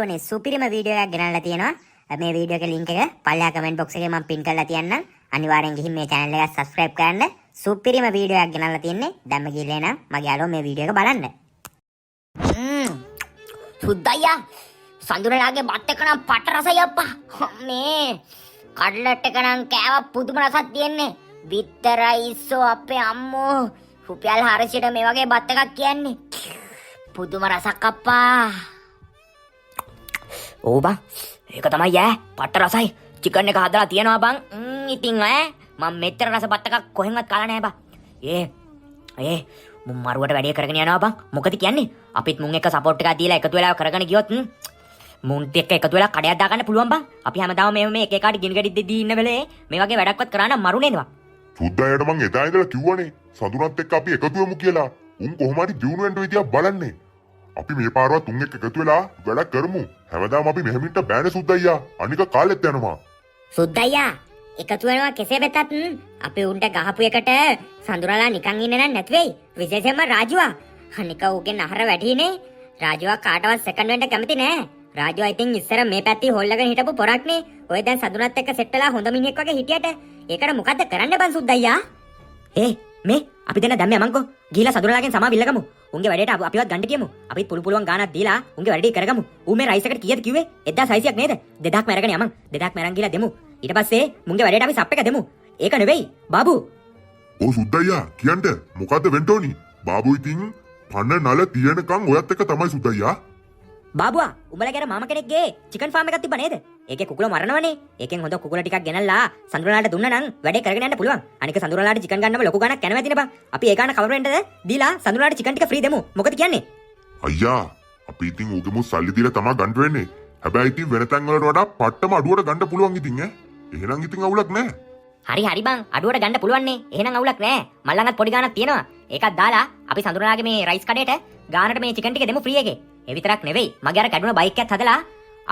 ඕනේ සුපිරිම වීඩියෝ එකක් ගෙනල්ලා තියෙනවා. මේ වීඩියෝ එකේ link එක පල්ලෙහා comment box එකේ මම pin කරලා තියන්නම්. අනිවාර්යෙන් ගිහින් මේ channel එක subscribe කරන්න. සුපිරිම වීඩියෝ එකක් ගෙනල්ලා තියෙන්නේ. දැම්ම ගිහලා එනම් මගේ යාළුවෝ මේ වීඩියෝ එක බලන්න. සුද්දයියා සඳුරලාගේ බත් එක නම් පට රසයි අප්පා. මේ කඩලට් එක නම් කෑව පුදුම රසක් තියෙන්නේ. විතරයි ඉස්සෝ අපේ අම්මෝ. රුපියල් 400ට මේ වගේ බත් එකක් කියන්නේ. පුදුම රසක් අප්පා. ඕ බං ඒක තමයි ඈ පට රසයි චිකන් එක හදලා තියනවා බං ඉතින් ඈ මම මෙච්චර රස බත් එකක් කොහෙන්වත් කාලා නැහැ බං මුන් මරුවට වැඩේ කරගෙන යනවා බං මොකද කියන්නේ අපිත් මුන් එක සපෝට් එකක් දීලා එකතු වෙලා කරගෙන ගියොත් මුන්ත් එක්ක එකතු වෙලා කඩයක් දාගන්න පුළුවන් බං අපි හැමදාම මේ එක එකාට ගිනි ගැටි දෙදී ඉන්න වෙලේ මේ වගේ වැඩක්වත් කරා නම් මරු නේද බං සුද්දායට මං එදා ඉඳලා කිව්වනේ සඳුනත් එක්ක අපි එකතු වෙමු කියලා උන් කොහොම හරි දිනු වෙන්න විදියක් බලන්නේ අපි මේ පාරවත් තුන් එක්ක එකතු වෙලා වැඩක් කරමු. හැමදාම අපි මෙහෙමින්ට බෑනේ සුද්දයියා. අනික කාලෙත් යනවා. සුද්දයියා එකතු වෙනවා කෙසේ වෙතත් අපි උන්ට ගහපු එකට සඳුරලා නිකන් ඉන්න නැත් වෙයි. විශේෂයෙන්ම රාජුවා. අනික ඌගෙන් අහර වැඩිනේ. රාජුවා කාටවත් සෙකන්ඩ් වෙන්න කැමති නෑ. රාජුවා ඉතින් ඉස්සර මේ පැත්තේ හොල්ලගෙන හිටපු පොරක්නේ. ඔය දැන් සඳුනත් එක්ක සෙට් වෙලා හොඳ මිනිහෙක් වගේ හිටියට ඒකට මොකද්ද කරන්න බං සුද්දයියා? මේ අපි දෙන්න දැම්ම යමන්කෝ. ගිහිලා සඳුරලාගෙන් සමා බිල්ලගමු. උන්ගේ වැඩේට අපිවත් ගන්න කියමු. අපිත් පුළුවන් ගානක් දීලා උන්ගේ වැඩේ කරගමු. ඌ මේ රයිස් එකට කීයද කිව්වේ? 1600ක් නේද? 2000ක් මරගෙන යමන්. 2000ක් මරන් ගිහලා දෙමු. ඊට පස්සේ මුන්ගේ වැඩේට අපි සප් එක දෙමු. ඒක නෙවෙයි බාබු. ඕ සුද්දයියා කියන්න මොකද්ද වෙන්න ඕනි? බාබු ඉතින් පන්න නල තියෙනකන් ඔයත් එක තමයි සුද්දයියා. බාබුවා උඹලගේ අර මාමා කෙනෙක්ගේ චිකන් ෆාම් එකක් තිබ්බ නේද? ඒකේ කුකුල මරනවනේ. ඒකෙන් හොඳ කුකුල ටිකක් ගෙනල්ලා සඳුරලාට දුන්නා නම් වැඩේ කරගෙන යන්න පුළුවන්. අනික සඳුරලාට චිකන් ගන්නම ලොකු ගණක් යනවා ඇතිනේ බං. අපි ඒ ගාන කවර වෙන්නද දීලා සඳුරලාට චිකන් ටික ෆ්‍රී දෙමු. මොකද කියන්නේ? අයියා අපි ඉතින් ඌගෙමු සල්ලි දීලා තමයි ගන්න වෙන්නේ. හැබැයි ඉතින් වෙන තැන් වලට වඩා පට්ටම අඩුවට ගන්න පුළුවන් ඉතින් ඈ. එහෙනම් ඉතින් අවුලක් නැහැ. හරි බං අඩුවට ගන්න පුළුවන් නේ. එහෙනම් අවුලක් නැහැ. මල්ලංගත් පොඩි ගානක් තියෙනවා. ඒකත් දාලා අපි සඳුරලාගේ මේ රයිස් කඩේට ගානට මේ චිකන් ටික දෙමු ෆ්‍රී එකේ. ඒ විතරක් නෙවෙයි මගේ අර කැඩුන බයික් එකත් හදලා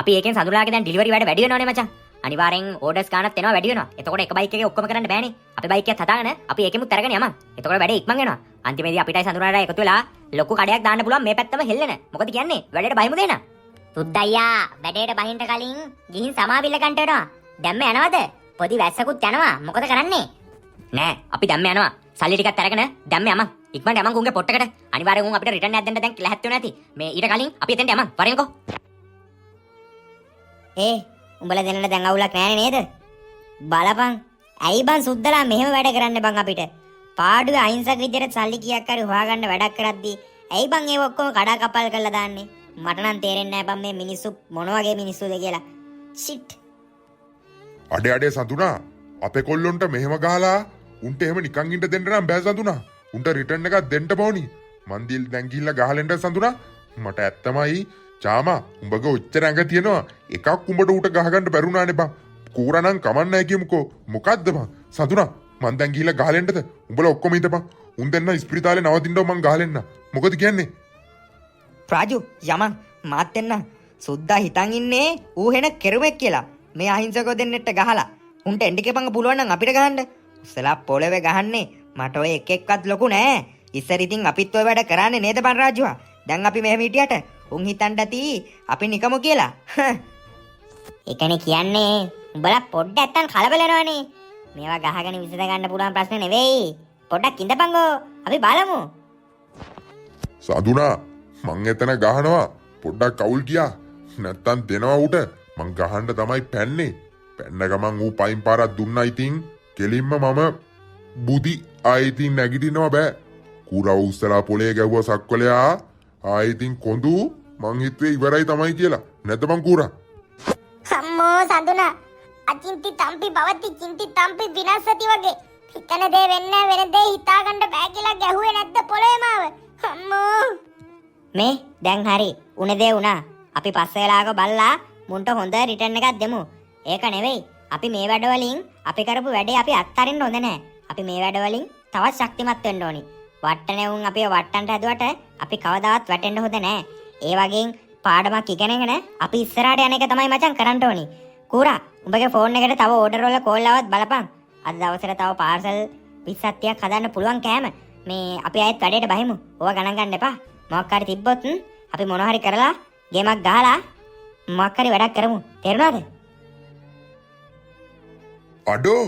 අපි ඒකෙන් සඳුරලාගේ දැන් ඩිලිවරි වැඩ වැඩි වෙනවනේ මචං. අනිවාර්යෙන් ඕඩර්ස් ගන්නත් එනවා වැඩි වෙනවා. එතකොට එක බයික් එකේ ඔක්කොම කරන්න බෑනේ. අපි බයික් එකත් හදාගෙන අපි ඒකෙමුත් අරගෙන යමන්. එතකොට වැඩේ ඉක්මන් වෙනවා. අන්තිමේදී අපිටයි සඳුරලාට එකතු වෙලා ලොකු කඩයක් දාන්න පුළුවන් මේ පැත්තම හෙල්ලෙන. මොකද කියන්නේ? වැඩේට බහිමු දෙන්න. සුද්දයියා වැඩේට බහින්න කලින් ගිහින් සමාවිල්ල ගන්නට වෙනවා. දැම්ම යනවද? පොඩි වැස්සකුත් යනවා. මොකද කරන්නේ? නෑ අපි දැම්ම යනවා. සල්ලි ටිකක් අරගෙන දැම්ම යමන්. ඉක්මනට යමන් උන්ගේ පොට්ටකට. අනිවාර්යෙන් උන් අපිට රිටර්න් එකක් දෙන්න දැන් ලැහත් වෙනවා ඇති. මේ ඊට කලින් අපි එතෙන්ට යමන්. වරින්කෝ. උඹලා දෙන්නට දැන් අවුලක් නෑනේ නේද? බලපන්. ඇයි බං සුද්දලා මෙහෙම වැඩ කරන්න බං අපිට? පාඩුවේ අහිංසක විදියට සල්ලි කීයක් හරි හොයාගන්න වැඩක් කරද්දී ඇයි බං ඒව ඔක්කොම කඩා කපල් කරලා දාන්නේ? මට නම් තේරෙන්නේ නෑ බං මේ මිනිස්සු මොන වගේ මිනිස්සුද කියලා. ෂිට්. අඩේ සඳුනා අපේ කොල්ලොන්ට මෙහෙම ගහලා උන්ට එහෙම නිකන් ඉන්න දෙන්න නම් බෑ සඳුනා. උන්ට රිටර්න් එකක් දෙන්න ඕනි. මන් දැන් ගිහිල්ලා ගහලෙන්ට සඳුනා. මට ඇත්තමයි චාමා උඹගේ ඔච්චර ඇඟ තියෙනවා. එකක් උඹට ඌට ගහගන්න බැරුණානේ බං. කූරානම් කමන්න නැහැ කියමුකෝ. මොකද්ද බං? සඳුනා මන් දැන් ගිහිල්ලා ගහලෙන්ටද? උඹලා ඔක්කොම හිටපන්. උන් දෙන්න ඉස්පිරිතාලේ නවතින්නව මං ගහලෙන්න. මොකද කියන්නේ? රාජු යමන් මාත් එන්න. සුද්දා හිතන් ඉන්නේ ඌ හෙන කෙරුමෙක් කියලා. මේ අහිංසකව දෙන්නෙට ගහලා. උන්ට එන්න කියපන් පුළුවන් නම් අපිට ගහන්න. උස්සලා පොළවේ ගහන්නේ. මට ඔය එක එක්කත් ලොකු නෑ. ඉස්සර ඉතින් අපිත් ඔය වැඩ කරන්නේ නේද බන් රාජුවා? දැන් අපි මෙහෙම හිටියට උන් හිතන්න ඇති අපි නිකමු කියලා. ඒකනේ කියන්නේ උඹලා පොඩ්ඩක් නැත්තම් කලබල වෙනවනේ. මේවා ගහගෙන විසඳ ගන්න පුළුවන් ප්‍රශ්න නෙවෙයි. පොඩ්ඩක් ඉඳපන්කෝ. අපි බලමු. සඳුනා මං එතන ගහනවා. පොඩ්ඩක් අවුල් ගියා. නැත්තම් දෙනවා ඌට. මං ගහන්න තමයි පැන්නේ. පැන්න ගමන් ඌ පයින් පාරක් දුන්නා ඉතින් කෙලින්ම මම බුදි ආයිතින් නැගිටිනවා බෑ. කුරව උස්සලා පොලේ ගැව්වා සක්වලයා. ආයිතින් කොඳු මං හිතුවේ ඉවරයි තමයි කියලා. නැද්ද මං කුරා? අම්මෝ සඳුනා අචින්ති තම්පි බවති චින්ති තම්පි විනාශති වගේ හිතන දේ වෙන්නේ වෙන දේ හිතා ගන්න බෑ කියලා ගැහුවේ නැද්ද පොළේ මාව? අම්මෝ මේ දැන් හරි උණ දේ උනා. අපි පස්සේ වෙලාවක බලලා මුන්ට හොඳ රිටර්න් එකක් දෙමු. ඒක නෙවෙයි අපි මේ වැඩවලින් අපි කරපු වැඩේ අපි අත්හරින්න හොඳ නැහැ. අපි මේ වැඩවලින් තවත් ශක්තිමත් වෙන්න ඕනි. වට්ටනේ උන් අපිව වට්ටන්න හැදුවට අපි කවදාවත් වැටෙන්න හොඳ නැහැ. ඒ වගේ පාඩමක් ඉගෙනගෙන අපි ඉස්සරහට යන එක තමයි මචං කරන්න ඕනි. කුරා උඹගේ ෆෝන් එකට තව ඕඩර් වල කෝල් ආවත් බලපන්. අද දවසට තව පාර්සල් 20ක් 30ක් හදන්න පුළුවන් කෑම. මේ අපි ආයෙත් වැඩේට බහිමු. ඕවා ගණන් ගන්න එපා. මොකක් හරි තිබ්බොත් අපි මොනවා හරි කරලා ගේමක් ගහලා මොකක් හරි වැඩක් කරමු. තේරුණාද? අඩෝ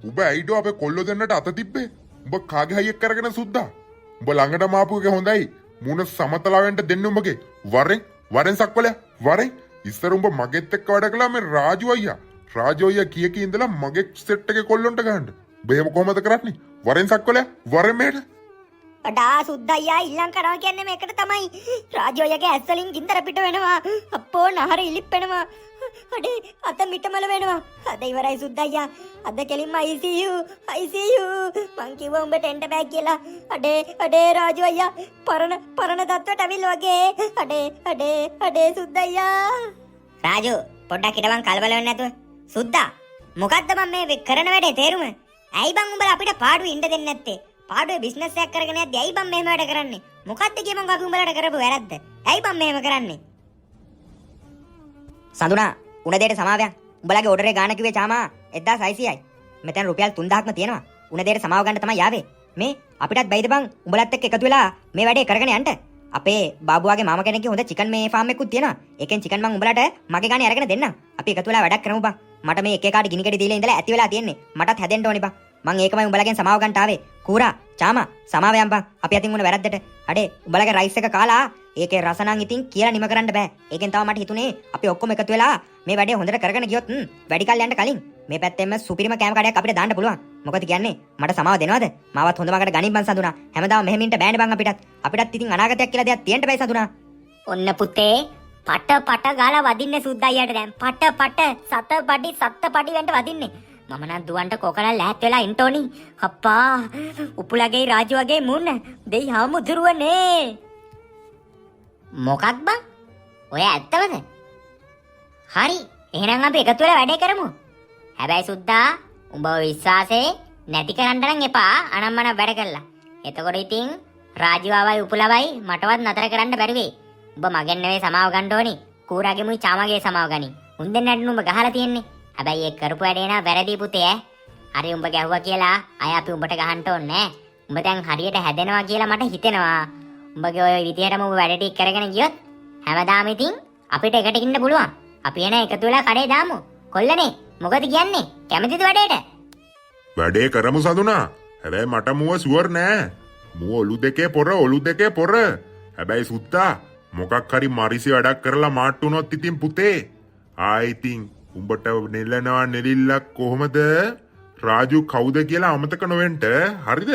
උඹ ඇයිඩෝ අපේ කොල්ලෝ දෙන්නට අත තිබ්බේ? උඹ කාගේ හයියක් කරගෙන සුද්දා? උඹ ළඟට මාපු එක හොඳයි. මුණ සමතලාවෙන්ට දෙන්න උඹගේ. වරෙන් සක්වලයා. වරෙන් ඉස්සර උඹ මගෙත් එක්ක වැඩ කළා මේ රාජු අයියා. රාජු අයියා කීක ඉඳලා මගේ සෙට් එකේ කොල්ලොන්ට ගහන්න. උඹ එහෙම කොහමද කරන්නේ? වරෙන් සක්වලයා. වරෙන් මේට. අඩා සුද්දයියා ඉල්ලම් කරනවා කියන්නේ මේකට තමයි. රාජෝයගේ ඇස් වලින් ගින්දර පිට වෙනවා. අප්පෝ නහර ඉලිප්පෙනවා. අඩේ අත මිටමල වෙනවා. අද ඉවරයි සුද්දයියා. අද කෙලින්ම ICU. මං කිව්වා උඹට එන්න බෑ කියලා. අඩේ රාජෝයයා පරණ දත්වට අවිල් වගේ. අඩේ සුද්දයියා. රාජු පොඩ්ඩක් හිටවන් කලබල වෙන්නේ නැතුව. සුද්දා මොකද්ද මම මේ කරන වැඩේ තේරුම? ඇයි බං උඹලා අපිට පාඩුවේ ඉන්න දෙන්නේ නැත්තේ? පාඩුවේ බිස්නස් එකක් කරගෙන යද්දි ඇයි බං මෙහෙම වැඩ කරන්නේ? මොකද්ද කියමන් අපි උඹලට කරපු වැරද්ද? ඇයි බං මෙහෙම කරන්නේ? සඳුනා උණ දෙයට සමාවයක්. උඹලගේ ඕඩරේ ගාන කිව්වේ චාමා 1600යි. මෙතන රුපියල් 3000ක්ම තියෙනවා. උණ දෙයට සමාව ගන්න තමයි යාවේ. මේ අපිටත් බයිද බං උඹලත් එක්ක එකතු වෙලා මේ වැඩේ කරගෙන යන්න. අපේ බාබුවාගේ මාම කෙනෙක්ගේ හොඳ චිකන් මේ ෆාම් එකකුත් තියෙනවා. ඒකෙන් චිකන් මං උඹලට මගේ ගානේ අරගෙන දෙන්නම්. අපි එකතු වෙලා වැඩක් කරමු බං. මට මේ එක එකාට ගිනි කැටි දීලා ඉඳලා ඇති වෙලා තියෙන්නේ. මටත් හැදෙන්න ඕනේ බං. මං ඒකමයි උඹලගෙන් සමාව ගන්නට ආවේ. කූරා චාමා සමාව යම් බං. අපි අතින් උන වැරද්දට. අඩේ උඹලගේ රයිස් එක කාලා ඒකේ රස නම් ඉතින් කියලා නිම කරන්න බෑ. ඒකෙන් තමයි මට හිතුනේ අපි ඔක්කොම එකතු වෙලා මේ වැඩේ හොඳට කරගෙන ගියොත් වැඩි කල් යන්න කලින් මේ පැත්තෙන්ම සුපිරිම කෑම කඩයක් අපිට දාන්න පුළුවන්. මොකද කියන්නේ? මට සමාව දෙනවද? මාවත් හොඳ මකට ගනින් බං සඳුනා. හැමදාම මෙහෙම ඉන්න බෑනේ බං අපිටත්. අපිටත් ඉතින් අනාගතයක් කියලා දෙයක් තියෙන්න බෑ සඳුනා. ඔන්න පුතේ පට ගාලා වදින්නේ සුද්දයියට දැන්. සත පඩි වෙන්න වදින්නේ. මම නම් දුවන්ට කොකලා ලෑත් වෙලා ඉන්න ඕනි. අප්පා උපුලගේ රාජු වගේ මුන්න දෙයි හාමුදුරුවනේ. මොකක් බං? ඔය ඇත්තවද? හරි. එහෙනම් අපි එකතු වෙලා වැඩේ කරමු. හැබැයි සුද්දා උඹව විශ්වාසේ නැති කරන්න නම් එපා අනම්මන වැඩ කළා. එතකොට ඉතින් රාජු ආවයි උපුලවයි මටවත් නතර කරන්න බැරි වෙයි. උඹ මගෙන් නෙවෙයි සමාව ගන්න ඕනි. කූරාගේ මුයි චාමගේ සමාව ගනි. උන් දෙන්නට නුඹ ගහලා තියෙන්නේ. හැබැයි ඒ කරපු වැඩේ නා වැරදි පුතේ ඈ. හරි උඹ ගැහුවා කියලා අය අපි උඹට ගහන්න ඕනේ නෑ. උඹ දැන් හරියට හැදෙනවා කියලා මට හිතෙනවා. උඹගේ ඔය විදියටම උඹ වැඩ ටික කරගෙන ගියොත් හැමදාම ඉතින් අපිට එකට ඉන්න පුළුවන්. අපි එන එකතු වෙලා කඩේ දාමු. කොල්ලනේ මොකද කියන්නේ? කැමතිද වැඩේට? වැඩේ කරමු සඳුනා. හැබැයි මට මුව ෂුවර් නෑ. මුව ඔලු දෙකේ පොර. හැබැයි සුද්දා මොකක් හරි මරිසි වැඩක් කරලා මාට්ටු වුණොත් ඉතින් පුතේ ආයිතින් උඹට නෙලනවා නෙලිල්ලක් කොහොමද? රාජු කවුද කියලා අමතක නොවෙන්න. හරිද?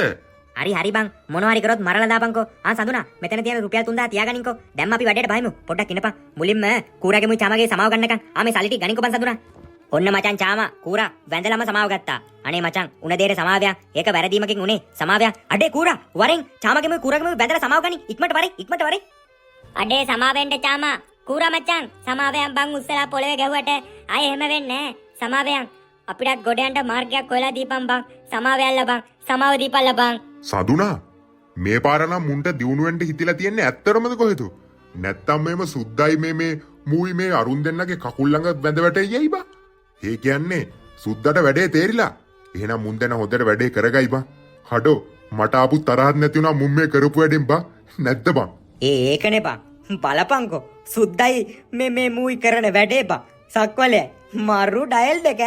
හරි බං මොනවා හරි කරොත් මරලා දාපන්කෝ. සඳුනා මෙතන තියෙන රුපියල් 3000 තියාගනින්කෝ. දැන් අපි වැඩේට බහිමු. පොඩ්ඩක් ඉන්නපන්. මුලින්ම කූරාගේ මුයි චාමගේ සමාව ගන්නකම්. මේ සල්ලි ටික ගනින්කෝ බං සඳුනා. ඔන්න මචං චාමා කූරා වැඳලම සමාව ගත්තා. අනේ මචං උණ දෙයට සමාවයක්. ඒක වැරදීමකින් උනේ සමාවයක්. අඩේ කූරා වරෙන් චාමගේ මුයි කූරාගේ මුයි වැඳලා සමාව ගනි. ඉක්මනට වරේ. අඩේ සමාවෙන්න චාමා. කූරා මචං සමාවයන් බං උස්සලා පොළවේ ගැහුවට ආයෙ එහෙම වෙන්නේ නෑ. සමාවයන් අපිටත් ගොඩ යන්න මාර්ගයක් හොයලා දීපන් බං. සමාවයන් ලබන්. සමාව දීපන් ලබන්. සඳුනා මේ පාර නම් මුන්ට දියුණුවෙන්ට හිතිලා තියෙන්නේ ඇත්තරමද කොහෙද? නැත්තම් මේම සුද්දයි මේ මූයි මේ අරුන් දෙන්නගේ කකුල් ළඟ බැඳ වැටෙයි බා. ඒ කියන්නේ සුද්දට වැඩේ තේරිලා. එහෙනම් මුන් දෙන හොඳට වැඩේ කරගයි බා. හඩෝ මට ආපු තරහක් නැති වුණා මුන් මේ කරපු වැඩෙන් බා. නැද්ද බං? ඒකනේ බං. බලපන්කෝ. සුද්දයි මේ මූයි කරන වැඩේ බං. සක්වලේ මරු ඩයල් දෙක.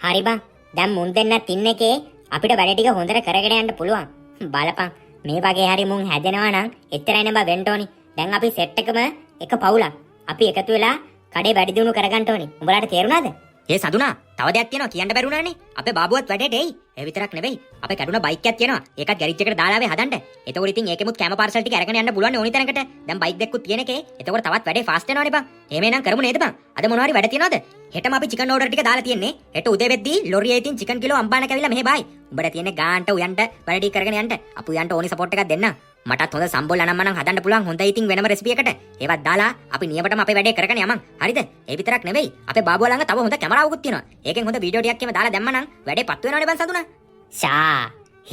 හරි බං. දැන් මුන් දෙන්නත් ඉන්න එකේ අපිට වැඩ ටික හොඳට කරගෙන යන්න පුළුවන්. බලපන් මේ වගේ හරි මුන් හැදෙනවා නම් එච්චරයි නේ බා වෙන්න ඕනි. දැන් අපි සෙට් එකම එක පවුලක්. අපි එකතු වෙලා කඩේ වැඩි දියුණු කරගන්න ඕනි. උඹලාට තේරුණාද? ඒ සඳුනා තව දෙයක් තියෙනවා කියන්න බැරුණානේ. අපේ බාබුවත් වැඩේට එයි. ඒ විතරක් නෙවෙයි. අපේ කැඩුන බයික් එකක් තියෙනවා. ඒකත් ගෑරේජ් එකට දාලා ආවේ හදන්න. එතකොට ඉතින් ඒකෙමුත් කැම පාර්සල් ටික අරගෙන යන්න පුළුවන් ඕනි තැනකට. දැන් බයික් දෙකකුත් තියෙන එකේ. එතකොට තවත් වැඩේ ෆාස්ට් වෙනවනේ බං. එහෙමනම් කරමු නේද බං? අද මොනවාරි වැඩ තියෙනවද? හෙටම අපි චිකන් ඕඩර් ටික දාලා තියෙන්නේ. හෙට උදේ වෙද්දී ලොරියේ ඉතින් චිකන් කිලෝ අම්බාන කැවිලා මෙහෙ බායි. උඹට තියෙන්නේ ගාන්ට උයන්ට වැඩ ටික කරගෙන යන්න. අපු උයන්ට ඕනි සපෝට් එකක් දෙන්න. මටත් හොඳ සම්බෝල් අනම්මනම් හදන්න පුළුවන්. හොඳයි ඉතින් වෙනම රෙසිපි එකකට. ඒවත් දාලා අපි නියමටම අපේ වැඩේ කරගෙන යමන්. හරිද? ඒ විතරක් නෙවෙයි. අපේ බාබුවා ළඟ තව හොඳ කැමරාවකුත් තියෙනවා. ඒකෙන් හොඳ වීඩියෝ ටිකක් එහෙම දාලා දැම්මනම් වැඩේ පත්තු වෙනවනේ බං සතුනා.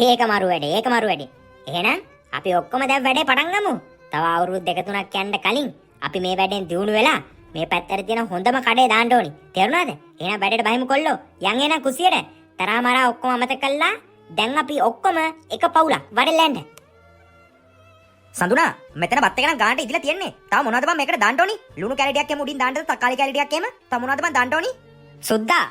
ඒක මරු වැඩේ. එහෙනම් අපි ඔක්කොම දැන් වැඩේ පටන් ගමු. තව අවුරුදු 2-3ක් යන්න කලින් අපි මේ වැඩෙන් දියුණු වෙලා මේ පැත්තට තියෙන හොඳම කඩේ දාන්න ඕනි. තේරුණාද? එහෙනම් වැඩේට බහිමු කොල්ලෝ. යන් එන කුසියට. තරහමරා ඔක්කොම අමතක කළා. දැන් අපි ඔක්කොම එක පවුලක් වඩෙල්ලන්න. සඳුනා මෙතන බත් එක නම් ගානට ඉදලා තියෙන්නේ. තව මොනවද බං මේකට දාන්න ඕනි? ලුණු කැලි ටිකක් එම උඩින් දාන්නද තක්කාලි කැලි ටිකක් එම? තව මොනවද බං දාන්න ඕනි? සුද්දා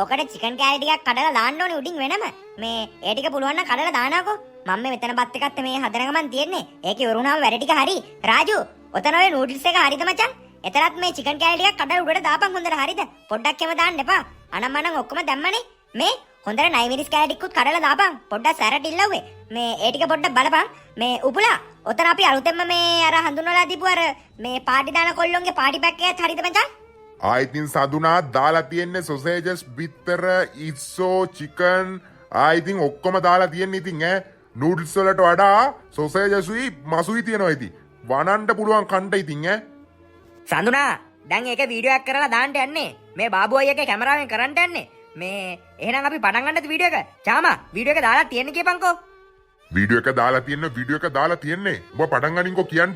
ඔකට චිකන් කෑලි ටිකක් කඩලා දාන්න ඕනේ උඩින් වෙනම. මේ ඒ ටික පුළුවන් නම් කඩලා දානකෝ. මම මේ මෙතන බත් එකත් මේ හදන ගමන් තියෙන්නේ. ඒකේ වරුණාම වැඩ ටික හරි. රාජු ඔතන ඔය නූඩල්ස් එක හරිද මචං? එතරම් මේ චිකන් කෑලි ටිකක් කඩලා උඩට දාපන් හොඳට හරිද? පොඩ්ඩක් එම දාන්න එපා. අනම්මනම් ඔක්කොම දැම්මනේ. මේ හොඳට 9 මිනිස් කෑලි ටිකකුත් කඩලා දාපන්. පොඩ්ඩක් සැරට ඉල්ලුවේ. මේ ඒ ටික පොඩ්ඩක් බලපන්. මේ උපුලා ඔතන අපි අලුතෙන්ම මේ අර හඳුන්වලා දීපු අර මේ පාටි දාන කොල්ලොන්ගේ පාටි පැක් එකත් හරිද මචං? ආයිතින් සඳුනා දාලා තියෙන්නේ සොසේජස් බිත්තර ඉස්සෝ චිකන් ආයිතින් ඔක්කොම දාලා තියෙන්නේ ඉතින් ඈ නූඩල්ස් වලට වඩා සොසේජස්ුයි මසුයි තියෙනවා ඉතින් වනන්ට පුළුවන් කන්ට ඉතින් ඈ සඳුනා දැන් ඒක වීඩියෝ එකක් කරලා දාන්න යන්නේ. මේ බාබු අයියාගේ කැමරාවෙන් කරන්න යන්නේ. මේ එහෙනම් අපි පටන් ගන්නද වීඩියෝ එක? චාමා වීඩියෝ එක දාලා තියෙන්නේ කියපන්කෝ. වීඩියෝ එක දාලා තියෙන්නේ ඔබ පටන් ගනින්කෝ කියන්න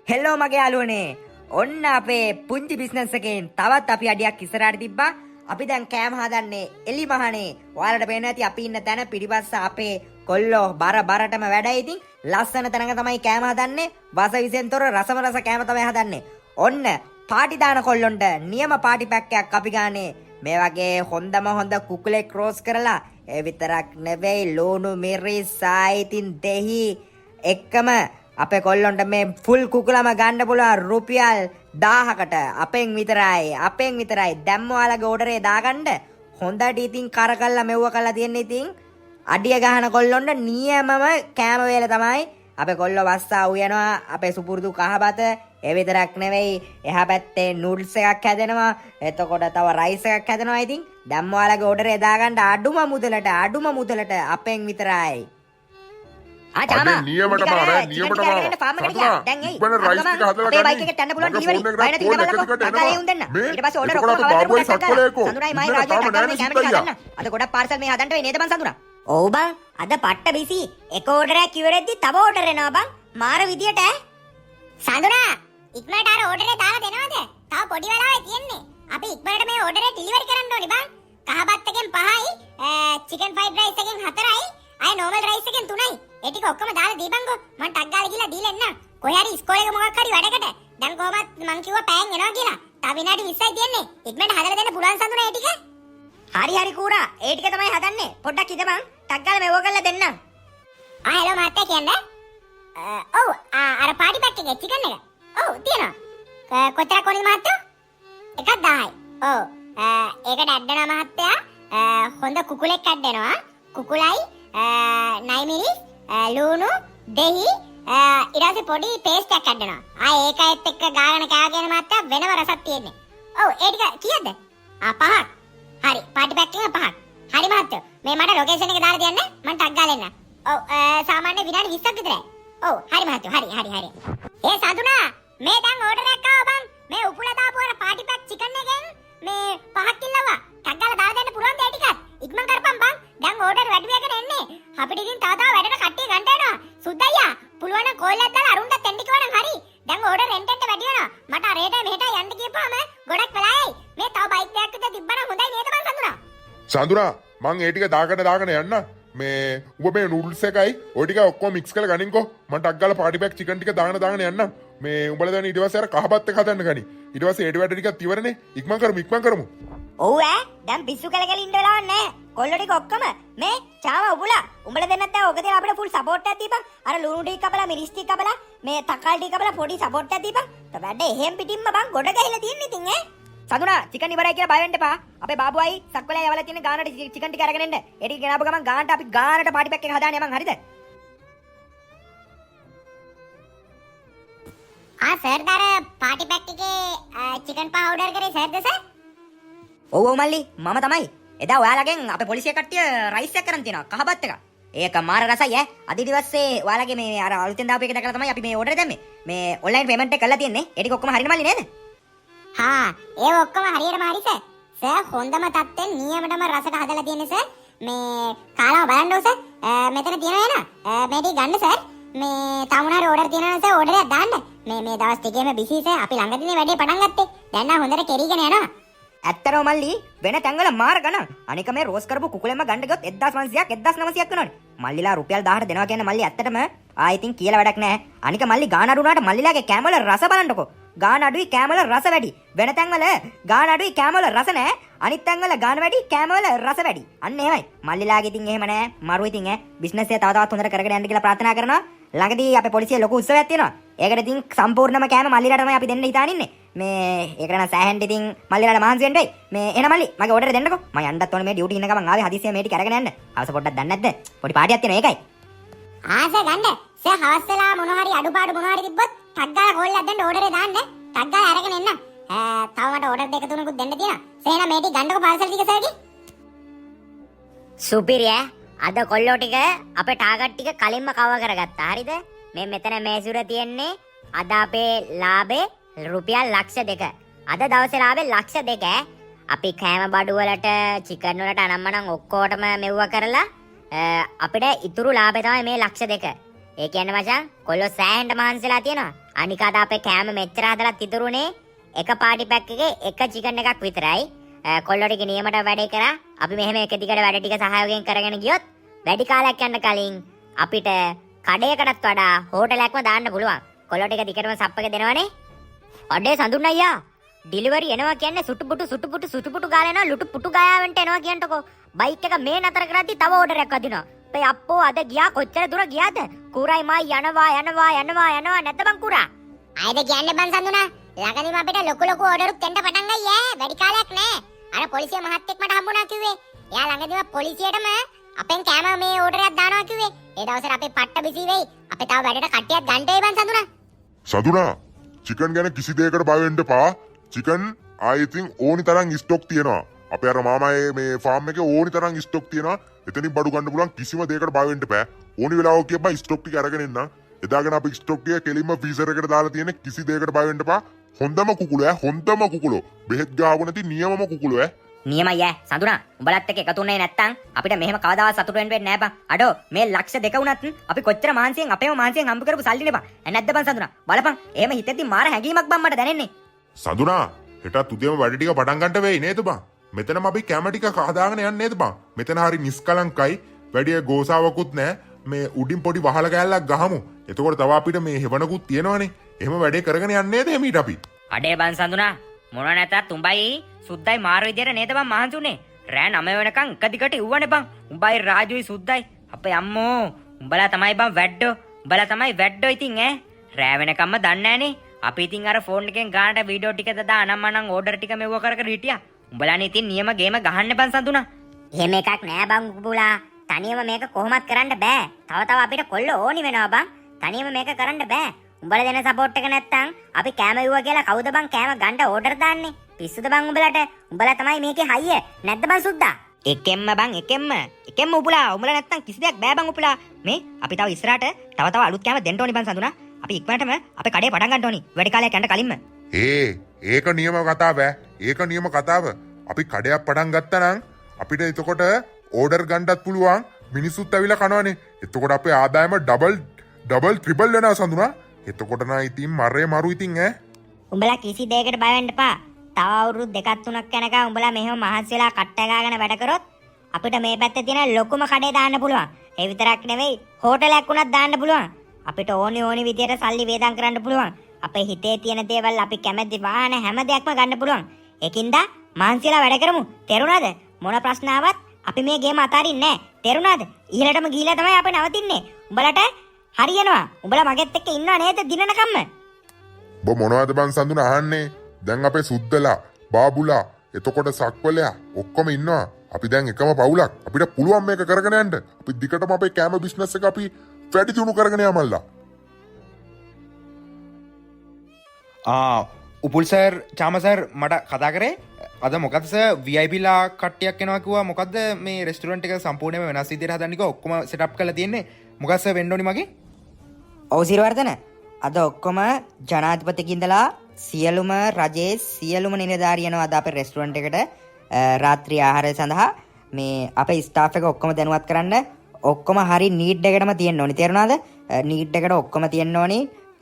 හෙල්ලෝ මගේ යාළුවනේ. ඔන්න අපේ පුංචි බිස්නස් එකෙන් තවත් අපි අඩියක් ඉස්සරහට තිබ්බා. අපි දැන් කෑම හදන්නේ එලි මහනේ. ඔයාලට පේනවා ඇති අපි ඉන්න තැන පිටිපස්ස අපේ කොල්ලෝ බරටම වැඩයි ඉතින්. ලස්සන තැනක තමයි කෑම හදන්නේ. වස විසෙන් තොර රසම රස කෑම තමයි හදන්නේ. ඔන්න පාටි දාන කොල්ලොන්ට නියම පාටි පැක් එකක් අපි ගානේ. මේ වගේ හොඳම හොඳ කුකුලේ ක්‍රෝස් කරලා ඒ විතරක් නෙවෙයි ලුණු මිරිස් සායිතින් දෙහි එක්කම අපේ කොල්ලොන්ට මේ ෆුල් කුකුලම ගන්න පුළුවන් රුපියල් 1000කට අපෙන් විතරයි දැම්ම ඔයාලගේ ඕඩරේ දාගන්න හොඳට ඉතින් කරකල්ලා මෙව්ව කරලා තියෙන ඉතින් අඩිය ගහන කොල්ලොන්ට නියමම කෑම වේල තමයි අපේ කොල්ලෝ වස්සා උයනවා අපේ සුපුරුදු කහබත ඒ විතරක් නෙවෙයි එහා පැත්තේ නූඩල්ස් එකක් හැදෙනවා එතකොට තව රයිස් එකක් හැදෙනවා ඉතින් දැම්ම ඔයාලගේ ඕඩරේ දාගන්න අඩුම මුදලට අපෙන් විතරයි අනේ නියමටම දැන් එයි ඉබන රයිස් ටික හදලා ගන්න බයික් එකට යන්න පුළුවන් ඩිලිවරි බයින තියෙන බලන්නකෝ අතේ උන් දෙන්න ඊට පස්සේ ඕඩර් ඔක්කොම සඳුනායි සක්කොලේකෝ මයි රාජු කැමරේ හදන්න අද ගොඩක් පාර්සල් මේ හදන්න වෙයි නේද බං සඳුනා ඔව් බං අද පට්ට බිසි එක ඕඩරයක් ඉවරෙද්දි තව ඕඩර් එනවා බං මාර විදියට සඳුනා ඉක්මනට අර ඕඩරේ දාලා දෙනවද? තව පොඩි වෙලාවක් තියෙන්නේ. අපි ඉක්මනට මේ ඕඩරේ ඩිලිවරි කරන්න ඕනේ බං. කහබත් එකෙන් 5යි, චිකන් ෆ්‍රයිඩ් රයිස් එකෙන් 4යි, අය නෝමල් රයිස් එකෙන් 3යි. ඒ ටික ඔක්කොම දාලා දීපන්කෝ. මං ටක් ගාලා ගිහලා දීලා එන්නම්. කොහේ හරි ඉස්කෝලේක මොකක් හරි වැඩකට. දැන් කොහමත් මං කිව්වා පෑන් එනවා කියලා. තව විනාඩි 20යි තියෙන්නේ. ඉක්මනට හදලා දෙන්න පුළුවන් සඳුනා ඒ ටික. හරි කූරා. ඒ ටික තමයි හදන්නේ. පොඩ්ඩක් ඉඳපන්. ටක් ගාලා මෙව කරලා දෙන්නම්. හලෝ මාත්‍යා කියන්නේ? ඔව් අර පාටි පැක් එකේ චිකන් එක. ඔව් තියෙනවා. කොච්චරක් ඕනද මහත්තයෝ? එකක් 10යි. ඔව්. ඒකට ඇඩ් වෙනවා මහත්තයා. හොඳ කුකුලෙක් ඇඩ් වෙනවා. කුකුලයි 9 මිරිස් ලුණු දෙහි ඊට පස්සේ පොඩි පේස්ට් එකක් ඇඩ් වෙනවා. ඒකත් එක්ක ගාගෙන කෑගෙන මහත්තයා වෙනම රසක් තියෙන්නේ. ඔව් ඒ ටික කීයද? 5ක්. හරි පාටි පැක් එක 5ක්. හරි මහත්තයෝ. මේ මට ලොකේෂන් එක දාලා තියන්න. මම ටක් ගාලා එන්න. ඔව් සාමාන්‍ය විනාඩි 20ක් විතරයි. ඔව් හරි මහත්තයෝ. හරි. ඒ සතුනා මේ දැන් ඕඩර් එකක් ආවා බං. මේ උපුලා දාපු අර පාටි පැක් චිකන් එකෙන් මේ 5ක් කිල්ලවා. ටක් ගාලා දාලා දෙන්න පුළුවන් ද ඒ ටිකත්? ඉක්මන් කරපන් බං. දැන් ඕඩර් වැඩි වෙගෙන එන්නේ. අපිට ඉතින් තව වැඩට කට්ටිය ගන්න යනවා. සුද්දයියා පුළුවන් නම් කෝල්ලක් දාලා අරුන්ට දෙන්න කිව්වනම් හරි. දැන් ඕඩර් රෙන්ට් වැඩි වෙනවා. මට අරේට මෙහෙට යන්න කියපුවාම ගොඩක් වෙලායි. මේ තව බයික් එකක් විතර තිබ්බනම් හොඳයි නේද බං සඳුනා? සඳුනා මං ඒ ටික දාගෙන යන්න මේ ඔබ මේ නූඩල්ස් එකයි ඔය ටික ඔක්කොම මික්ස් කරලා ගනින්කෝ මම ටක් ගාලා පාටි පැක් චිකන් ටික දාගෙන යන්න මේ උඹලා දැන් ඊට පස්සේ අර කහපත් එක හදන්න ගනි ඊට පස්සේ ඒට වැඩ ටිකක් ඉවරනේ ඉක්මන් කරමු ඔව් දැන් පිස්සු කලකල ඉන්න වෙලාවක් නැහැ කොල්ලෝ ටික ඔක්කොම මේ චාම උඹලා උඹලා දෙන්නත් දැන් ඔක තියලා අපිට ෆුල් සපෝට් එකක් දීපන් අර ලුණු ටික කපලා මිරිස් ටික කපලා මේ තකාල් ටික කපලා පොඩි සපෝට් එකක් දීපන් તો වැඩ එහෙම් පිටින්ම බං ගොඩ ගහලා තියෙන්නේ ඉතින් සඳුනා චිකන් ඉවරයි කියලා බය වෙන්න එපා. අපේ බාබුයි සක්වලේ යවලා තියෙන ගානට චිකන් ටික අරගෙන එන්න. ඒ ටික ගෙනාපු ගමන් ගානට අපි ගානට පාටි පැක් එක හදාන්නේ මං හරිද? සර් දාර පාටි පැක් එකේ චිකන් පහ ඕඩර් කරේ සර්ද සර්? ඔව් මල්ලි මම තමයි. එදා ඔයාලගෙන් අපේ පොලිසිය කට්ටිය රයිස් එකක් කරන් තියෙනවා කහබත් එක. ඒක මාර රසයි ඈ. අද ඊට පස්සේ ඔයාලගේ මේ අර අලුතෙන් දාපු එක දැකලා තමයි අපි මේ ඕඩර් දැම්මේ. මේ ඔන්ලයින් පේමන්ට් එක කරලා තියෙන්නේ. ඒ ටික ඔක්කොම හරියන මල්ලි නේද? ඒ ඔක්කොම හරියටම හරි සර්. සර් හොඳම තත්ත්වෙන් නියමටම රසට හදලා තියෙන්නේ සර්. මේ කාලාව බලන්න ඕ සර්. මෙතන තියෙනවා නේද? මේ ටික ගන්න සර්. මේ තමුණාර ඕඩර් තියෙනවා සර් ඕඩර් එකක් දාන්න. මේ දවස් ටිකේම බිසි සර්. අපි ළඟදීනේ වැඩේ පටන් ගත්තේ. දැන් නම් හොඳට කෙරීගෙන යනවා. ඇත්තටම මල්ලි වෙන තැන්වල මාර ගණන්. අනික මේ රෝස් කරපු කුකුලෙම ගන්න ගියොත් 1500ක් 1900ක් වෙනවනේ. මල්ලිලා රුපියල් 1000ට දෙනවා කියන්නේ මල්ලි ඇත්තටම ඉතින් කියලා වැඩක් නැහැ. අනික මල්ලි ගාන අඩු වුණාට මල්ලිලාගේ කෑම වල රස බලන්නකෝ. ගාන අඩුයි කෑම වල රස වැඩි. වෙන තැන්වල ගාන අඩුයි කෑම වල රස නැහැ. අනිත් තැන්වල ගාන වැඩි කෑම වල රස වැඩි. අන්න එහෙමයි. මල්ලිලාගේ ඉතින් එහෙම නැහැ. මරු ඉතින් බිස්නස් එක තව තවත් හොඳට කරගෙන යන්න කියලා ප්‍රාර්ථනා කරනවා. ළඟදී අපේ පොලිසිය ලොකු උත්සවයක් තියෙනවා. ඒකට ඉතින් සම්පූර්ණම කෑම මල්ලිලාට තමයි අපි දෙන්න හිතාන ඉන්නේ. මේ ඒකට නම් සෑහෙන්න ඉතින් මල්ලිලාට මහන්සි වෙන්න වෙයි. මේ එන මල්ලි මගේ ඕඩර් දෙන්නකෝ. මම යන්නත් ඕනේ මේ ඩියුටි ඉන්න ගමන් ආවේ හදිස්සිය මේ ටික අරගෙන යන්න. අවශ්‍ය පොඩ්ඩක් දන්නේ නැද්ද? පොඩි පාටියක් තියෙනවා ඒකයි. ආස ගන්න. සර් හවස් වෙලා මොන හරි අඩුපාඩු මොන හරි තිබ්බොත් ටක් ගාලා කෝල් එකක් දෙන්න ඕඩරේ දාන්න. ටක් ගාලා අරගෙන එන්න. තව මට ඕඩර් දෙක තුනකුත් දෙන්න තියෙනවා. සේන මේ ටික ගන්නකො පාර්සල් ටික සර්ගේ. සුපිරිය. අද කොල්ලෝ ටික අපේ ටාගට් ටික කලින්ම කව කරගත්තා. හරිද? මේ මෙතන මේසුර තියෙන්නේ අද අපේ ලාභේ රුපියල් ලක්ෂ 2. අද දවසේ ලාභේ ලක්ෂ 2. අපි කෑම බඩු වලට චිකන් වලට අනම්මනම් ඔක්කොටම මෙව්ව කරලා අපිට ඉතුරු ලාභේ තමයි මේ ලක්ෂ 2. ඒ කියන්නේ මචං කොල්ලෝ සෑහෙන්න මහන්සිලා තියෙනවා. අනික අද අපේ කෑම මෙච්චර හදලත් ඉතුරුනේ එක පාටි පැක් එකේ එක චිකන් එකක් විතරයි. කොල්ලෝ ටික නියමට වැඩේ කරා. අපි මෙහෙම එක දිගට වැඩ ටික සහයෝගයෙන් කරගෙන ගියොත් වැඩි කාලයක් යන්න කලින් අපිට කඩේකටත් වඩා හෝටලයක්ම දාන්න පුළුවන්. කොල්ලෝ ටික දිගටම සප් එක දෙනවනේ. අඩේ සඳුන් අයියා ඩිලිවරි එනවා කියන්නේ සුටුපුටු ගාලා එනවා ලුටු පුටු ගායාවෙන්ට එනවා කියන්ටකෝ. බයික් එක මේ නතර කරද්දි තව ඕඩර් එකක් වදිනවා. අපේ අප්පෝ අද ගියා කොච්චර දුර ගියාද? කුරයි මා යනවා නැද්ද බං කුරා? ආයෙද කියන්නේ බං සඳුනා. ළඟදීම අපිට ලොකු ඕඩරුත් එන්න පටන් ගයි ඈ. වැඩි කාලයක් නෑ. අර පොලිසිය මහත්තයෙක් මට හම්බුණා කිව්වේ. එයා ළඟදීම පොලිසියටම අපෙන් කෑම මේ ඕඩර් එකක් දානවා කිව්වේ. ඒ දවසට අපේ පට්ට බිසි වෙයි. අපේ තව වැඩට කට්ටියක් ගන්න වෙයි බං සඳුනා. සඳුනා චිකන් ගැන කිසි දෙයකට බය වෙන්න එපා. චිකන් ආයෙත් ඕනි තරම් ස්ටොක් තියෙනවා. අපේ අර මාමායේ මේ ෆාම් එකේ ඕනි තරම් ස්ටොක් තියෙනවා. එතනින් බඩු ගන්න පුළුවන් කිසිම දෙයකට බය වෙන්න එපා. ඕනි වෙලාවක කියපන් ස්ටොක් ටික අරගෙන එන්න. එදාගෙන අපි ස්ටොක් ටික කෙලින්ම ෆ්‍රීසර් එකට දාලා තියෙන කිසි දෙයකට බය වෙන්න එපා. හොඳම කුකුලෝ හොඳම කුකුලෝ. බෙහෙත් ගාව නැති නියමම කුකුලෝ නියමයි ඈ සඳුනා. උඹලත් එක්ක එකතු වෙන්නේ නැත්තම් අපිට මෙහෙම කවදාවත් සතුටු වෙන්න වෙන්නේ නැහැ බං. අඩෝ මේ ලක්ෂ 2 වුණත් අපි කොච්චර මාන්සියෙන් අපේම මාන්සියෙන් හම්බ කරපු සල්ලිනේ බං. නැද්ද බං සඳුනා? බලපන්. එහෙම හිතෙද්දි මාර හැඟීමක් බං මට දැනෙන්නේ. සඳුනා හෙටත් උදේම වැඩ ටික පටන් ගන්න වෙයි නේද බං? මෙතනම අපි කැම ටික හදාගෙන යන්නේ නේද බං? මෙතන හරි නිස්කලංකයි. වැඩි ගෝසාවකුත් නැහැ. මේ උඩින් පොඩි වහල කෑල්ලක් ගහමු. එතකොට තව අපිට මේ හෙවණකුත් තියෙනවනේ. එහෙම වැඩේ කරගෙන යන්නේ නේද එමීට අපි? අඩේ බං සඳුනා මොන නැතත් උඹයි සුද්දයි මාර විදියට නේද බං මහන්සුනේ. රෑ 9 වෙනකන් එක දිගට ඉව්වනේ බං. උඹයි රාජුයි සුද්දයි. අපේ අම්මෝ උඹලා තමයි බං වැඩ්ඩෝ. උඹලා තමයි වැඩ්ඩෝ ඉතින් ඈ. රෑ වෙනකම්ම දන්නේ නැහනේ. අපි ඉතින් අර ෆෝන් එකෙන් ගානට වීඩියෝ ටික දදා අනම්මනම් ඕඩර් ටික මෙව්ව කර කර හිටියා. උඹලානේ ඉතින් නියම ගේම ගහන්න බං සඳුනා. එහෙම එකක් නෑ බං කුකුලා. තනියම මේක කොහොමත් කරන්න බෑ. තව අපිට කොල්ල ඕනි වෙනවා බං. තනියම මේක කරන්න බෑ. උඹලා දෙන සපෝට් එක නැත්තම් අපි කෑම ඉවුවා කියලා කවුද බං කෑම ගන්න ඕඩර් දාන්නේ? පිස්සුද බං උඹලට? උඹලා තමයි මේකේ හයිය. නැද්ද බං සුද්දා? එකෙම්ම බං එකෙම්ම උපුලා. උඹලා නැත්තම් කිසි දෙයක් බෑ බං උපුලා. මේ අපි තව ඉස්සරහට තව අලුත් කෑම දෙන්න ඕනි බං සඳුනා. අපි ඉක්මනටම අපේ කඩේ පටන් ගන්න ඕනි. වැඩි කාලයක් යන්න කලින්ම. ඒක නියම කතාව ඒක නියම කතාව. අපි කඩයක් පටන් ගත්තා නම් අපිට එතකොට ඕඩර් ගන්නත් පුළුවන්. මිනිස්සුත් ඇවිල්ලා කනවනේ. එතකොට අපේ ආදායම ඩබල් ට්‍රිපල් වෙනවා සඳුනා. එතකොට නම් ඉතින් මරේ මරු ඉතින් උඹලා කිසි දෙයකට බය වෙන්න එපා. තව අවුරුදු 2-3ක් යනකම් උඹලා මෙහෙම මහන්සි වෙලා කට්ට ගාගෙන වැඩ කරොත් අපිට මේ පැත්තේ තියෙන ලොකුම කඩේ දාන්න පුළුවන්. ඒ විතරක් නෙවෙයි හෝටලයක් උනත් දාන්න පුළුවන්. අපිට ඕනි විදියට සල්ලි වේදම් කරන්න පුළුවන්. අපේ හිතේ තියෙන දේවල් අපි කැමති වාහන හැම දෙයක්ම ගන්න පුළුවන්. ඒකින්ද මහන්සිලා වැඩ කරමු. තේරුණාද? මොන ප්‍රශ්න ආවත් අපි මේ ගේම අතාරින්නේ නැහැ. තේරුණාද? ඉහළටම ගිහිලා තමයි අපි නවතින්නේ. උඹලට හරියනවා. උඹලා මගෙත් එක්ක ඉන්නව නේද දිනනකම්ම? ඔබ මොනවද බං සඳුනා අහන්නේ? දැන් අපේ සුද්දලා, බාබුලා, එතකොට සක්වලයා ඔක්කොම ඉන්නවා. අපි දැන් එකම පවුලක්. අපිට පුළුවන් මේක කරගෙන යන්න. අපි දිගටම අපේ කෑම බිස්නස් එක අපි වැඩි දියුණු කරගෙන යමල්ලා. උපුල් සර් චාම සර් මට කතා කරේ අද මොකද සර් VIP ලා කට්ටියක් එනවා කිව්වා. මොකද්ද මේ රෙස්ටුරන්ට් එක සම්පූර්ණයෙන්ම වෙනස් විදිහට හදන්න කිව්වා. ඔක්කොම සෙටප් කරලා තියෙන්නේ. මොකද සර් වෙන්න ඕනි මගේ? ඔව් සිරවර්ධන. අද ඔක්කොම ජනාධිපතිකින්දලා සියලුම රජයේ සියලුම නිලධාරියනවා අද අපේ රෙස්ටුරන්ට් එකට රාත්‍රී ආහාරය සඳහා මේ අපේ ස්ටාෆ් එක ඔක්කොම දැනුවත් කරන්න. ඔක්කොම හරි නීඩ් එකටම තියෙන්න ඕනි. තේරුණාද? නීඩ් එකට ඔක්කොම තියෙන්න ඕනි.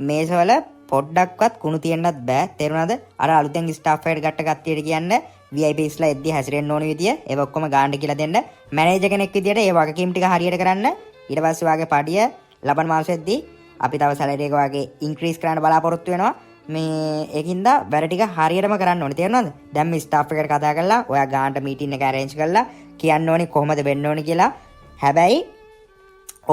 මේසවල පොඩ්ඩක්වත් කුණු තියන්නත් බෑ. තේරුණාද? අර අලුතෙන් ස්ටාෆ් එකට ගත්ත කට්ටියට කියන්න VIPsලා එද්දි හැසිරෙන්න ඕන විදිය ඒව ඔක්කොම ගාන්න කියලා දෙන්න මැනේජර් කෙනෙක් විදියට ඒ වගකීම් ටික හරියට කරන්න ඊට පස්සේ වාගේ පඩිය ලබන මාසෙද්දී අපි තව සැලරි එක වාගේ ඉන්ක්‍රීස් කරන්න බලාපොරොත්තු වෙනවා මේ ඒකින්ද වැඩ ටික හරියටම කරන්න ඕනේ තේරෙනවද දැන් මේ ස්ටාෆ් එකට කතා කරලා ඔයා ගානට මීටින් එක arrange කරලා කියන්න ඕනේ කොහොමද වෙන්න ඕනේ කියලා හැබැයි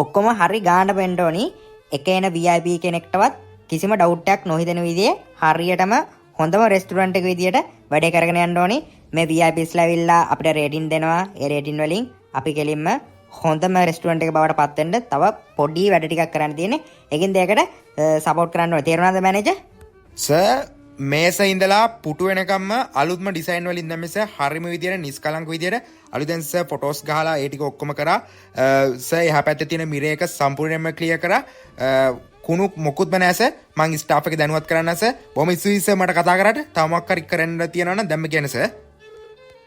ඔක්කොම හරි ගාන්න වෙන්න ඕනි එක එන VIP කෙනෙක්ටවත් කිසිම ඩවුට් එකක් නොහිතෙන විදිහේ හරියටම හොඳම රෙස්ටුරන්ට් එක විදියට වැඩේ කරගෙන යන්න ඕනි මේ VIPsලා ඇවිල්ලා අපිට රේටින් දෙනවා ඒ රේටින් වලින් අපි කෙලින්ම හොඳම රෙස්ටුරන්ට් එක බවට පත් වෙන්න තව පොඩි වැඩ ටිකක් කරන්න තියෙන්නේ ඒකින් දෙයකට සපෝට් කරන්න ඕනේ තේරුණාද මැනේජර් සර් මේස ඉඳලා පුටු වෙනකම්ම අලුත්ම ඩිසයින් වලින් දැම්මේ සර් හරිම විදියට නිස්කලංක විදියට අලුතෙන් සර් ෆොටෝස් ගහලා ඒ ටික ඔක්කොම කරා සර් එහා පැත්තේ තියෙන මිරර් එක සම්පූර්ණයෙන්ම ක්ලියර් කරා කුණු මොකුත්ම නැහැ සර් මං ස්ටාෆ් එක දැනුවත් කරන්න සර් බොහොම ස්තුතියි සර් මට කතා කරාට තව මොකක් හරි කරන්න තියෙනවා නම් දැම්ම කියන්නේ සර්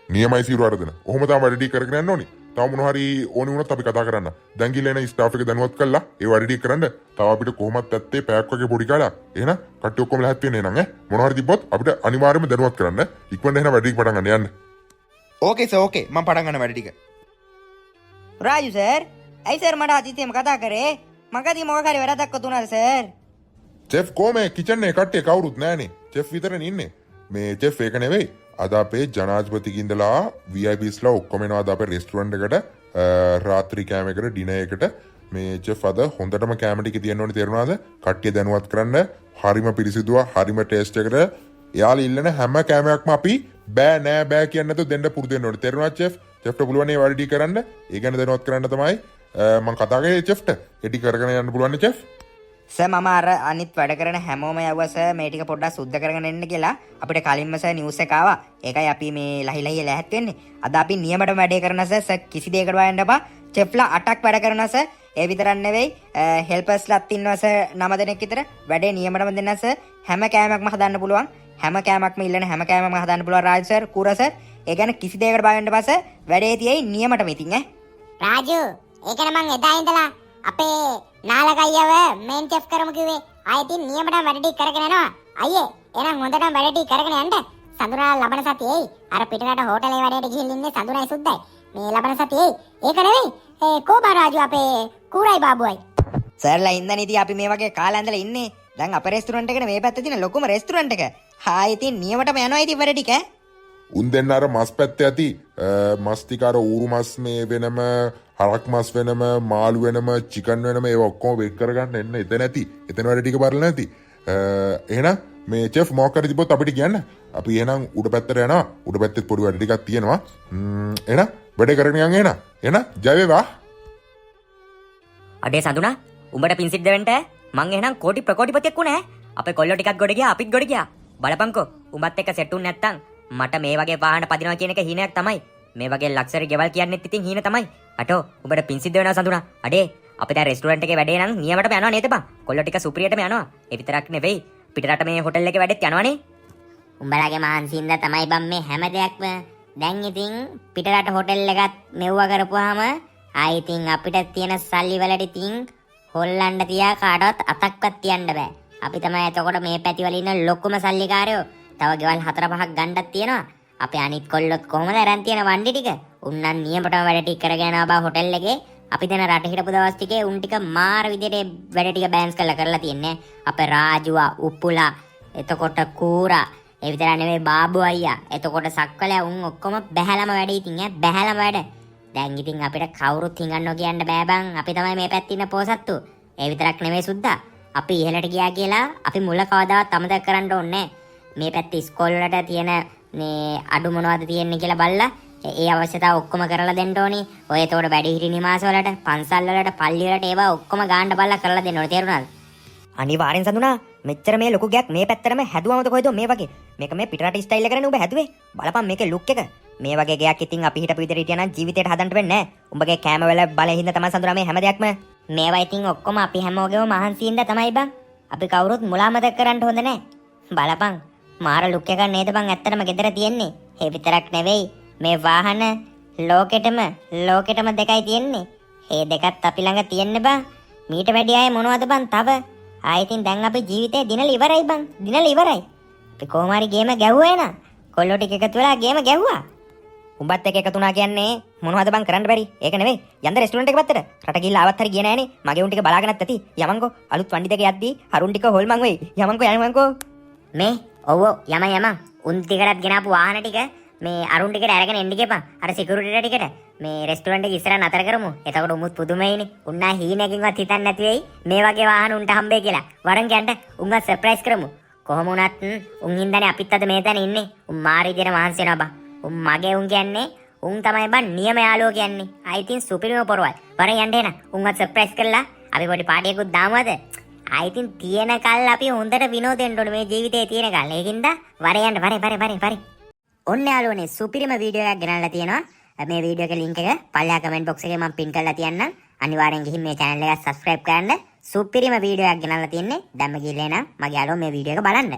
නියමයි සීරු වර්ධන. ඔහොම තමයි වැඩ ටික කරගෙන යන්න ඕනි. තව මොන හරි ඕනි වුණොත් අපි කතා කරන්න. දැන් ගිහලා එන ස්ටාෆ් එක දැනුවත් කළා. ඒ වැඩ ටික කරන්න. තව අපිට කොහොමත් ඇත්තේ පැයක් වගේ පොඩි කාලයක්. එහෙනම් කට්ටිය ඔක්කොම ලැහත් වෙන්නේ නං ඈ. මොන හරි තිබ්බොත් අපිට අනිවාර්යයෙන්ම දැනුවත් කරන්න. ඉක්මනට එහෙනම් වැඩ ටික පටන් ගන්න යන්න. ඕකේ සර් ඕකේ මම පටන් ගන්න වැඩ ටික රාජු සර් ඇයි සර් මට අතීතේම කතා කරේ මගදී මොකක් හරි වැඩක් වතුනාද සර් චෙෆ් කොහමද කිචන් එකේ කට්ටිය කවුරුත් නැහනේ. චෙෆ් විතරනේ ඉන්නේ. මේ චෙෆ් ඒක නෙවෙයි. අද අපේ ජනාධිපතිකින්දලා VIPsලා ඔක්කොම එනවා අද අපේ රෙස්ටුරන්ට් එකට රාත්‍රී කෑම එකට ඩිනර් එකට මේ චෙෆ් අද හොඳටම කෑම ටික තියෙන්න ඕනේ තේරුණාද? කට්ටිය දැනුවත් කරන්න හරිම පිරිසිදුවා හරිම ටේස්ට් එකට එයාලා ඉල්ලන හැම කෑමයක්ම අපි බෑ නෑ බෑ කියන්නේ නැතුව දෙන්න පුරුදු වෙන්න ඕනේ තේරුණාද චෙෆ්? චෙෆ්ට පුළුවන් මේ වැඩ ටික කරන්න. ඒ ගැන දැනුවත් කරන්න තමයි මම කතා කරේ චෙෆ්ට. ඒ ටික කරගෙන යන්න පුළුවන් නේ චෙෆ්? සර් මම අර අනිත් වැඩ කරන හැමෝම යවුවා සර් මේ ටික පොඩ්ඩක් සුද්ධ කරගෙන එන්න කියලා අපිට කලින්ම සර් නිවුස් එක ආවා. ඒකයි අපි මේ ලහි ලැහත් වෙන්නේ. අද අපි නියමටම වැඩේ කරන සර් කිසි දෙයකට වයන්න එපා. චෙෆ්ලා 8ක් වැඩ කරනවා සර්. ඒ විතරක් නෙවෙයි හෙල්පර්ස්ලාත් ඉන්නවා සර් 9 දෙනෙක් විතර. වැඩේ නියමටම දෙන්න සර්. හැම කෑමක්ම හදන්න පුළුවන්. හැම කෑමක්ම ඉල්ලන හැම කෑමක්ම හදන්න පුළුවන් රාජ් සර් කුර සර්. ඒ ගැන කිසි දෙයකට බය වෙන්න එපා සර්. වැඩේ තියයි නියමටම ඉතින් ඈ. රාජු ඒකන මං එදා ඉඳලා අපේ නාලකයියව මේන් චෙෆ් කරමු කිව්වේ ආයෙත් නියමටම වැඩ ටික කරගෙන යනවා අයියේ එහෙනම් හොඳටම වැඩ ටික කරගෙන යන්න සඳුනා ලබන සතියේ අර පිටරට හෝටලේ වැඩේට ගිහින් ඉන්නේ සඳුනායි සුද්දයි මේ ලබන සතියේ ඒක නෙවෙයි කෝබා රාජු අපේ කූරයි බාබුවයි සර්ලා ඉඳන් ඉතින් අපි මේ වගේ කාලා ඇඳලා ඉන්නේ දැන් අපේ රෙස්ටුරන්ට් එකේ මේ පැත්තේ තියෙන ලොකුම රෙස්ටුරන්ට් එක ඉතින් නියමටම යනවා ඉතින් වැඩ ටික උන් දෙන්න අර මස් පැත්තේ ඇති මස් ටික අර ඌරු මස් මේ වෙනම හරක් මස් වෙනම මාළු වෙනම චිකන් වෙනම ඒව ඔක්කොම වෙක් කරගන්න එන්න එතන ඇති. එතන වැඩ ටික බලලා නැති. එහෙනම් මේ චෙෆ් මොකක් හරි තිබ්බොත් අපිට කියන්න. අපි එහෙනම් උඩ පැත්තට යනවා. උඩ පැත්තේ පොඩි වැඩ ටිකක් තියෙනවා. එහෙනම් වැඩ කරගෙන යන්න එහෙනම්. එහෙනම් ජය වේවා. අඩේ සඳුනා උඹට පින් සිද්ධ වෙන්න මං එහෙනම් කෝටි ප්‍රකෝටිපතියෙක් වුණේ අපේ කොල්ලෝ ටිකක් ගොඩ ගියා අපිත් ගොඩ ගියා බලපන්කෝ උඹත් එක්ක සෙට් උන් නැත්තම් මට මේ වගේ වාහන පදිනවා කියන එක හීනයක් තමයි මේ වගේ ලක්ෂරි ගෙවල් කියන්නෙත් ඉතින් හීන තමයි අටෝ උඹට පින් සිද්ධ වෙනවා සඳුනා අඩේ අපි දැන් රෙස්ටුරන්ට් එකේ වැඩේ නම් නියමටම යනවා නේද බං කොල්ලෝ ටික සුප්‍රියටම යනවා ඒ විතරක් නෙවෙයි පිටරට මේ හොටල් එකේ වැඩෙත් යනවනේ උඹලගේ මහන්සින්ද තමයි බම් මේ හැම දෙයක්ම දැන් ඉතින් පිටරට හෝටල් එකත් මෙව්වා කරපුවාම ඉතින් අපිට තියෙන සල්ලි වලට ඉතින් හොල්ලන්න තියා කාටවත් අතක්වත් තියන්න බෑ අපි තමයි එතකොට මේ පැති වල ඉන්න ලොකුම සල්ලිකාරයෝ තව ගෙවල් 4-5ක් ගන්නත් තියෙනවා අපේ අනිත් කොල්ලොත් කොහමද අරන් තියෙන වණ්ඩි ටික උන්නන් නියමටම වැඩ ටික කරගෙන ආවා බා හෝටල් එකේ අපි දැන් රට හිටපු දවස් ටිකේ උන් ටික මාර විදිහට වැඩ ටික බෑන්ස් කරලා තියන්නේ අපේ රාජුවා උප්පුලා එතකොට කූරා ඒ විතර නෙවෙයි බාබු අයියා එතකොට සක්වලයා උන් ඔක්කොම බැහැලම වැඩ ඉතින් බැහැලම වැඩ දැන් ඉතින් අපිට කවුරුත් හිඟන්නෝ කියන්න බෑ බං අපි තමයි මේ පැත්තේ ඉන්න පොසත්තු ඒ විතරක් නෙවෙයි සුද්දා අපි ඉහළට ගියා කියලා අපි මුල කවදාවත් අමතක කරන්න ඕනේ මේ පැත්තේ ඉස්කෝල වලට තියෙන මේ අඩු මොනවද තියෙන්නේ කියලා බලලා ඒ අවශ්‍යතාව ඔක්කොම කරලා දෙන්න ඕනි ඔය එතකොට වැඩිහිටි නිවාස වලට පන්සල් වලට පල්ලි වලට ඒවා ඔක්කොම ගාන්න බලලා කරලා දෙන්න ඕනේ තේරුණාද අනිවාර්යෙන් සඳුනා මෙච්චර මේ ලොකු ගයක් මේ පැත්තටම හැදුවමද කොහෙද මේ වගේ මේක මේ පිටරට ස්ටයිල් එකනේ උඹ හැදුවේ බලපන් මේකේ ලුක් එක මේ වගේ ගයක් ඉතින් අපි හිටපු විදිහට හිටියා නම් ජීවිතේට හදන්න වෙන්නේ නැහැ උඹගේ කැම වල බලේ හින්දා තමයි සඳුනා මේ හැම දෙයක්ම මේවා ඉතින් ඔක්කොම අපි හැමෝගෙම මහන්සියෙන්ද තමයි බං අපි කවුරුත් මුලාමතක කරන්න හොඳ නැහැ බලපන් මාර ලුක් එකක් නේද බං ඇත්තටම ගෙදර තියෙන්නේ ඒ විතරක් නෙවෙයි මේ වාහන ලෝකෙටම දෙකයි තියෙන්නේ ඒ දෙකත් අපි ළඟ තියෙන්න බං මීට වැඩි අය මොනවද බං තව ඉතින් දැන් අපි ජීවිතේ දිනල ඉවරයි බං දිනල ඉවරයි අපි කොහොම හරි ගේම ගැහුවා නා කොල්ලෝ ටික එකතු වෙලා ගේම ගැහුවා. උඹත් එක්ක එකතු වුණා කියන්නේ මොනවද බං කරන්න බැරි? ඒක නෙවෙයි. යන්න රෙස්ටුරන්ට් එක පැත්තට. රට ගිහිල්ලා ආවත් හරි ගියේ නෑනේ. මගේ උන් ටික බලාගෙනත් ඇති. යමන්කෝ අලුත් වண்டி දෙක යද්දී හරුන් ටික හොල්මන් වෙයි. යමන්කෝ. මේ ඔව් යම උන් ටිකටත් ගෙනාපු වාහන ටික මේ අරුන් ටිකට අරගෙන එන්න ගියපන්. අර සිකියුරිටිට ටිකට මේ රෙස්ටුරන්ට් එක ඉස්සරහ නතර කරමු. එතකොට උමුත් පුදුමයිනේ. උන්නා හීනකින්වත් හිතන්නේ නැති වෙයි මේ වගේ වාහන උන්ට හම්බෙයි කියලා. වරන් කියන්න උන්වත් සර්ප්‍රයිස් කරමු. කොහොම වුණත් උන් හින්දානේ අපිත් අද මේ තැන ඉන්නේ. උන් මාරි දෙන මහන්සි වෙනවා බං. උන් මගේ උන් කියන්නේ උන් තමයි බං නියම යාළුවෝ කියන්නේ. I think සුපිරිම පොරවල්. වරන් යන්න එන. උන්වත් සර්ප්‍රයිස් කරලා අපි පොඩි පාටියකුත් දාමුවද? I think තියෙන කල් අපි හොඳට විනෝදෙන්න ඕනේ මේ ජීවිතේ තියෙන කල්. ඒකින්ද වරේ යන්න වරේ. ඔන්න යාළුවනේ සුපිරිම වීඩියෝ එකක් ගෙනල්ලා තියෙනවා. මේ වීඩියෝ එකේ link එක පල්ලා කමෙන්ට් box එකේ මම pin කරලා තියන්නම්. අනිවාර්යෙන් ගිහින් මේ channel එක subscribe කරන්න. සුපිරිම වීඩියෝ එකක් ගෙනල්ලා තියෙන්නේ. දැම්ම ගිහලා එනම් මගේ යාළුවෝ මේ වීඩියෝ එක බලන්න.